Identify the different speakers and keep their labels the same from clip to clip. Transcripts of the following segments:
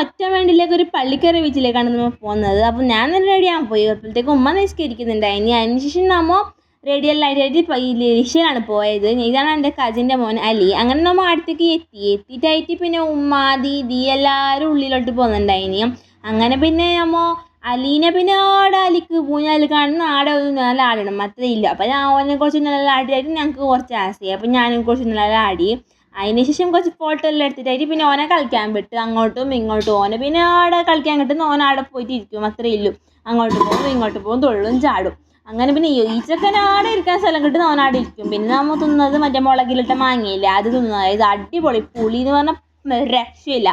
Speaker 1: ഒറ്റ വണ്ടിയിലേക്ക് ഒരു പള്ളിക്കര ബീച്ചിലേക്കാണ് നമ്മൾ പോകുന്നത്. അപ്പോൾ ഞാൻ തന്നെ റെഡിയാകാൻ പോയി. അപ്പോഴത്തേക്ക് ഉമ്മ നിസ്കരിക്കുന്നുണ്ടായിനി. അതിന് ശേഷം നമ്മൾ റെഡിയെല്ലായിട്ട് ലിഷയിലാണ് പോയത്. ഇതാണ് എൻ്റെ കസിൻ്റെ മോൻ അലി. അങ്ങനെ നമ്മൾ അടുത്തേക്ക് എത്തിയിട്ടായിട്ട് പിന്നെ ഉമ്മ ദീദി എല്ലാവരും ഉള്ളിലോട്ട് പോകുന്നുണ്ടായിനി. അങ്ങനെ പിന്നെ നമ്മൾ അലീനെ പിന്നെ ആടെ അലിക്ക് പൂഞ്ഞാൽ കാണുന്ന ആടെ നല്ല ആടണം അത്രയില്ല. അപ്പോൾ ഞാൻ ഓനെ കുറച്ച് നല്ല ആടിയായിട്ട് ഞങ്ങൾക്ക് കുറച്ച് ആസയായി. അപ്പോൾ ഞാനും കുറച്ച് നല്ല ആടി. അതിന് ശേഷം കുറച്ച് ഫോട്ടോ എല്ലാം എടുത്തിട്ടായിട്ട് പിന്നെ ഓനെ കളിക്കാൻ വിട്ട് അങ്ങോട്ടും ഇങ്ങോട്ടും. ഓനെ പിന്നെ ആടെ കളിക്കാൻ കിട്ടുന്ന ഓൻ ആടെ പോയിട്ട് ഇരിക്കും, അത്രയേ ഉള്ളൂ. അങ്ങോട്ട് പോകും ഇങ്ങോട്ട് പോകും, തുള്ളും ചാടും. അങ്ങനെ പിന്നെ ഈച്ചക്കൻ ആടെ ഇരിക്കാൻ സ്ഥലം കിട്ടുന്ന ഓൻ ആടെ ഇരിക്കും. പിന്നെ നമ്മൾ തിന്നത് മറ്റേ മുളകിലിട്ട മാങ്ങയില്ല, അത് തിന്നത്. ഇത് അടിപൊളി പുളി എന്ന് പറഞ്ഞാൽ രക്ഷയില്ല.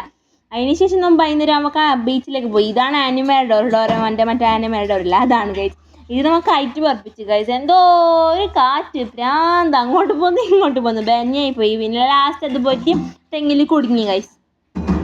Speaker 1: അതിന് ശേഷം നമ്മൾ വൈകുന്നേരം നമുക്ക് ബീച്ചിലേക്ക് പോയി. ഇതാണ് ആനിമൽ ഡോറമോൻ്റെ മറ്റേ ആനിമൽ ഡോറില്ല, അതാണ് ഗൈസ്. ഇത് നമ്മൾ കയറ്റ് പറപ്പിച്ച് ഗൈസ്. എന്തോ ഒരു കാറ്റ് പ്രാന്ത്, അങ്ങോട്ട് പോകുന്നു ഇങ്ങോട്ട് പോകുന്നു, ബെഞ്ഞായി പോയി. പിന്നെ ലാസ്റ്റ് അത് പോയിട്ട് തെങ്ങിൽ കുടുങ്ങി ഗൈസ്.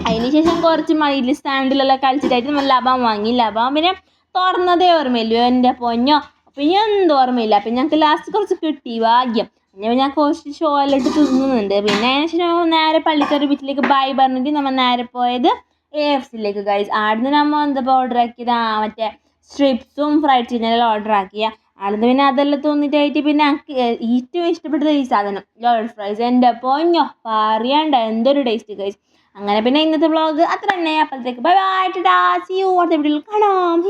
Speaker 1: അതിന് ശേഷം കുറച്ച് മയിൽ സ്റ്റാൻഡിലെല്ലാം കളിച്ചിട്ടായിട്ട് നമ്മൾ ലബാൻ വാങ്ങി. ലബാൻ പിന്നെ തുറന്നതേ ഓർമ്മയില്ലല്ലോ എൻ്റെ പൊന്നോ. പിന്നെ എന്ത് ഓർമ്മയില്ല. പിന്നെ ഞങ്ങൾക്ക് ലാസ്റ്റ് കുറച്ച് കിട്ടി, ഭാഗ്യം. പിന്നെ ഞാൻ കുറച്ച് ഷോ എല്ലാം ഇട്ട് തിന്നുന്നുണ്ട്. പിന്നെ അതിന് ശേഷം നേരെ പള്ളിക്കറി ബീച്ചിലേക്ക് ബൈ പറഞ്ഞിട്ട് നമ്മൾ നേരെ പോയത് AFCയിലേക്ക് ഗൈസ്. ആടുന്ന് നമ്മൾ എന്താ ഓർഡർ ആക്കിയത്, മറ്റേ സ്ട്രിപ്സും ഫ്രൈഡ് ചിക്കനെല്ലാം ഓർഡർ ആക്കിയ. അവിടുന്ന് പിന്നെ അതെല്ലാം തോന്നിയിട്ടായിട്ട് പിന്നെ എനിക്ക് ഏറ്റവും ഇഷ്ടപ്പെട്ടത് ഈ സാധനം ലോഡഡ് ഫ്രൈസ്. എൻ്റെ പൊന്നോ പറയണ്ട, എന്തൊരു ടേസ്റ്റ് ഗൈസ്. അങ്ങനെ പിന്നെ ഇന്നത്തെ വ്ളോഗ് അത്ര തന്നെ. അപ്പോഴത്തേക്ക് bye bye tata, see you അടുത്ത വീഡിയോയിൽ കാണാം.